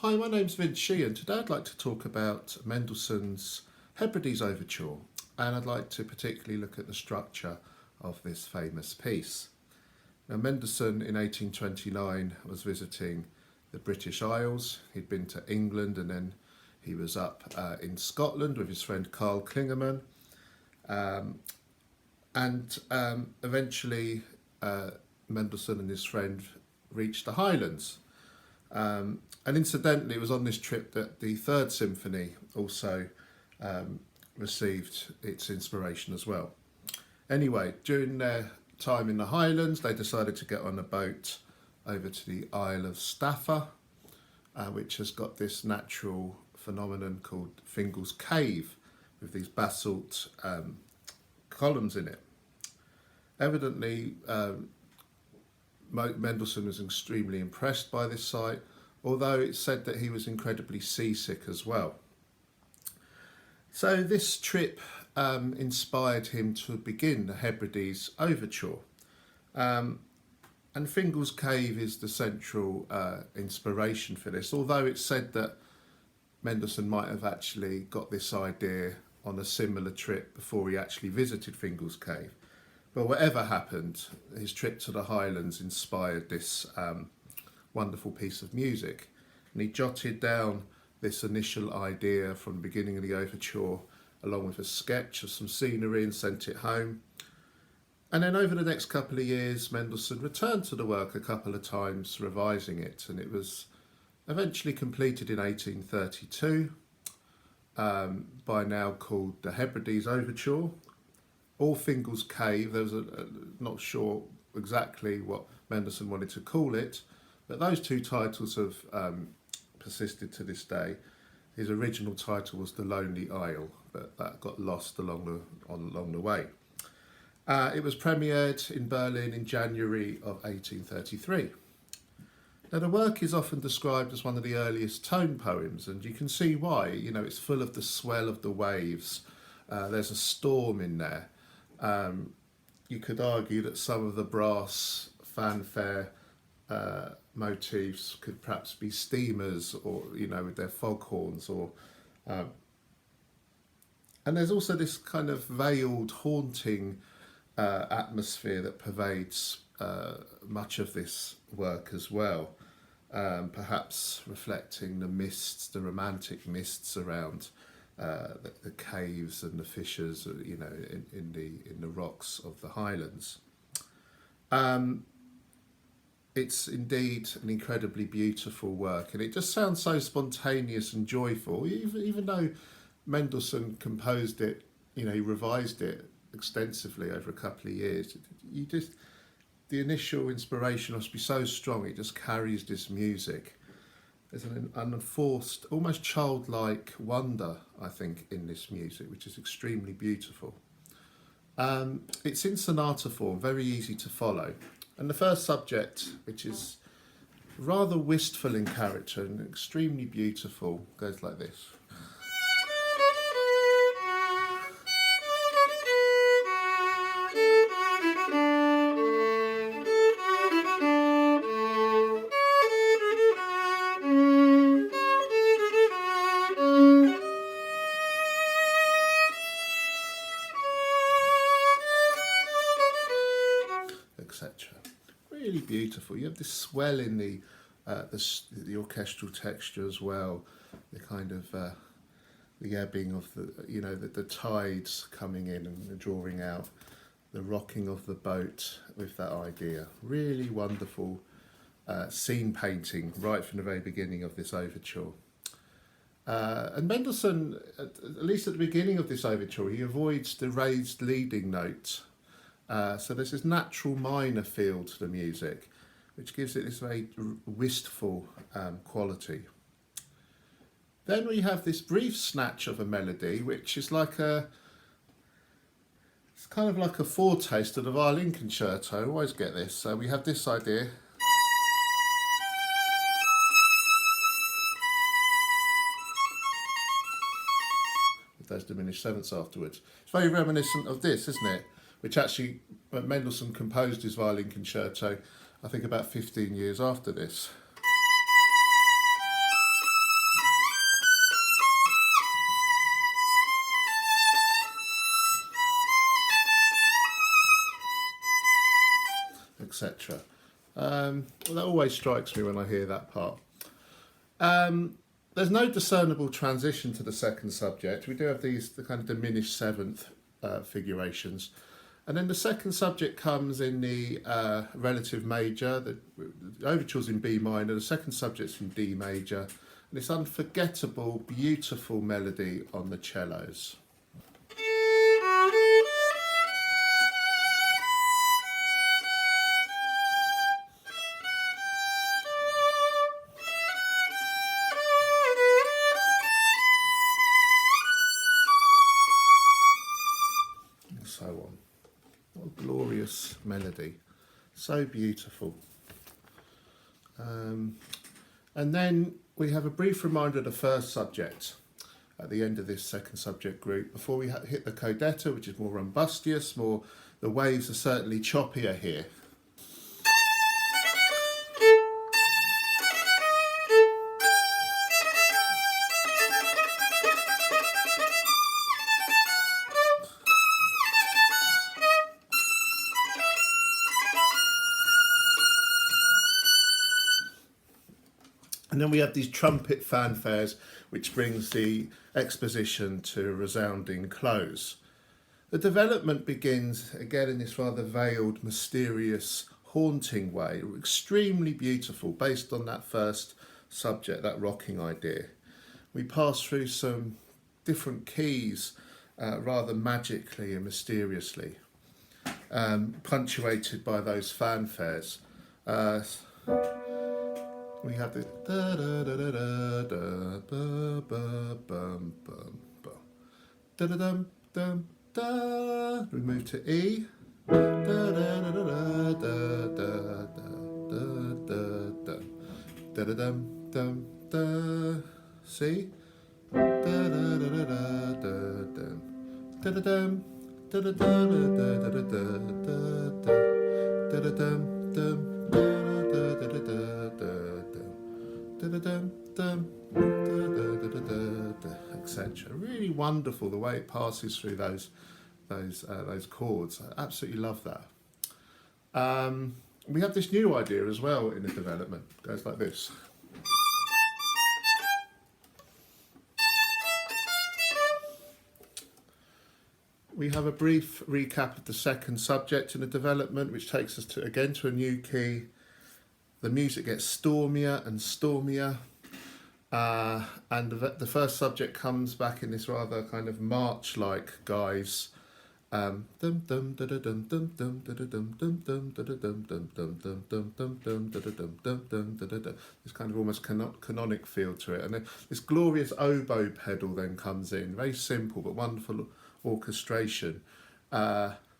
Hi, my name's Vince Sheehan. Today I'd like to talk about Mendelssohn's Hebrides Overture, and I'd like to particularly look at the structure of this famous piece. Now, Mendelssohn in 1829 was visiting the British Isles. He'd been to England and then he was up in Scotland with his friend Carl Klingerman. Eventually Mendelssohn and his friend reached the Highlands. And incidentally, it was on this trip that the Third Symphony also received its inspiration as well. Anyway, during their time in the Highlands, they decided to get on a boat over to the Isle of Staffa, which has got this natural phenomenon called Fingal's Cave, with these basalt columns in it. Evidently, Mendelssohn was extremely impressed by this site, although it's said that he was incredibly seasick as well. So this trip inspired him to begin the Hebrides Overture. And Fingal's Cave is the central inspiration for this, although it's said that Mendelssohn might have actually got this idea on a similar trip before he actually visited Fingal's Cave. But whatever happened, his trip to the Highlands inspired this wonderful piece of music. And he jotted down this initial idea from the beginning of the overture, along with a sketch of some scenery, and sent it home. And then over the next couple of years, Mendelssohn returned to the work a couple of times, revising it, and it was eventually completed in 1832, by now called the Hebrides Overture, or Fingal's Cave. There was not sure exactly what Mendelssohn wanted to call it, but those two titles have persisted to this day. His original title was The Lonely Isle, but that got lost along the way. It was premiered in Berlin in January of 1833. Now, the work is often described as one of the earliest tone poems, and you can see why. You know, it's full of the swell of the waves. There's a storm in there. You could argue that some of the brass fanfare motifs could perhaps be steamers, or with their foghorns, or and there's also this kind of veiled, haunting atmosphere that pervades much of this work as well, perhaps reflecting the mists, the romantic mists around the caves and the fissures, in the rocks of the Highlands. It's indeed an incredibly beautiful work, and it just sounds so spontaneous and joyful. Even though Mendelssohn composed it, he revised it extensively over a couple of years. The initial inspiration must be so strong, it just carries this music. There's an unenforced, almost childlike wonder, I think, in this music, which is extremely beautiful. It's in sonata form, very easy to follow. And the first subject, which is rather wistful in character and extremely beautiful, goes like this. Etc. Really beautiful. You have this swell in the orchestral texture as well. The kind of the ebbing of the tides coming in and drawing out. The rocking of the boat with that idea. Really wonderful scene painting right from the very beginning of this overture. And Mendelssohn, at least at the beginning of this overture, he avoids the raised leading note. So there's this natural minor feel to the music, which gives it this very wistful quality. Then we have this brief snatch of a melody, which is it's kind of like a foretaste of the violin concerto. I always get this. So we have this idea. With those diminished sevenths afterwards. It's very reminiscent of this, isn't it? Which actually, Mendelssohn composed his violin concerto, I think about 15 years after this. etc. Well, that always strikes me when I hear that part. There's no discernible transition to the second subject. We do have the kind of diminished seventh figurations. And then the second subject comes in the relative major. The overture's in B minor, the second subject's in D major. And this unforgettable, beautiful melody on the cellos. So on. What a glorious melody. So beautiful. And then we have a brief reminder of the first subject at the end of this second subject group. Before we hit the Codetta, which is more rumbustious, the waves are certainly choppier here. And then we have these trumpet fanfares, which brings the exposition to a resounding close. The development begins again in this rather veiled, mysterious, haunting way, extremely beautiful, based on that first subject, that rocking idea. We pass through some different keys rather magically and mysteriously, punctuated by those fanfares. We have the da da da da da da ba bum bum bum da da dum dum da. We move to E. Da da da da da da da da da da da dum dum da. C. Da da da da da da da da dum da da da da da da da da dum dum da da da da. Etc. Really wonderful the way it passes through those chords. I absolutely love that. We have this new idea as well in the development. It goes like this. We have a brief recap of the second subject in the development, which takes us to a new key. The music gets stormier and stormier, and the first subject comes back in this rather kind of march-like guise. This kind of almost canonic feel to it, and then this glorious oboe pedal then comes in. Very simple but wonderful orchestration.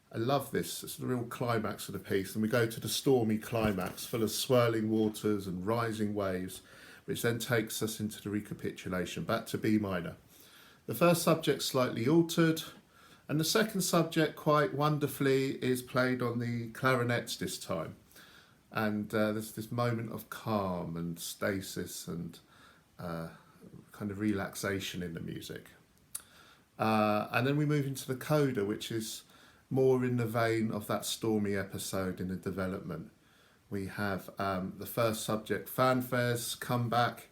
I love this. It's the real climax of the piece, and we go to the stormy climax full of swirling waters and rising waves, which then takes us into the recapitulation, back to B minor. The first subject slightly altered, and the second subject quite wonderfully is played on the clarinets this time. And there's this moment of calm and stasis and kind of relaxation in the music. And then we move into the coda, which is more in the vein of that stormy episode in the development. We have the first subject fanfares come back,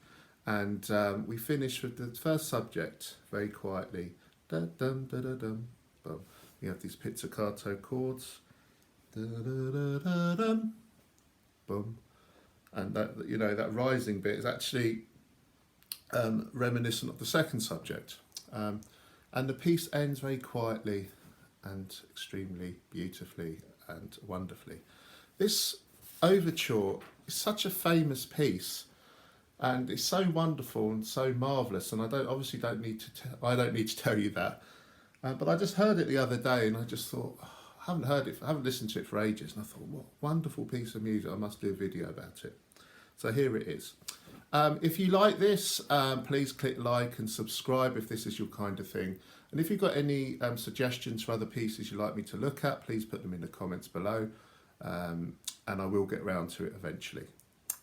and we finish with the first subject very quietly. Da dum da da dum. Boom. We have these pizzicato chords. Da da da da dum. Boom. And that rising bit is actually reminiscent of the second subject. And the piece ends very quietly and extremely beautifully and wonderfully. This overture is such a famous piece, and it's so wonderful and so marvellous. And I don't need to tell you that, but I just heard it the other day, and I just thought, I haven't listened to it for ages, and I thought, what a wonderful piece of music! I must do a video about it. So here it is. If you like this, please click like and subscribe if this is your kind of thing. And if you've got any suggestions for other pieces you'd like me to look at, please put them in the comments below, and I will get round to it eventually.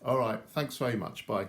All right, thanks very much. Bye.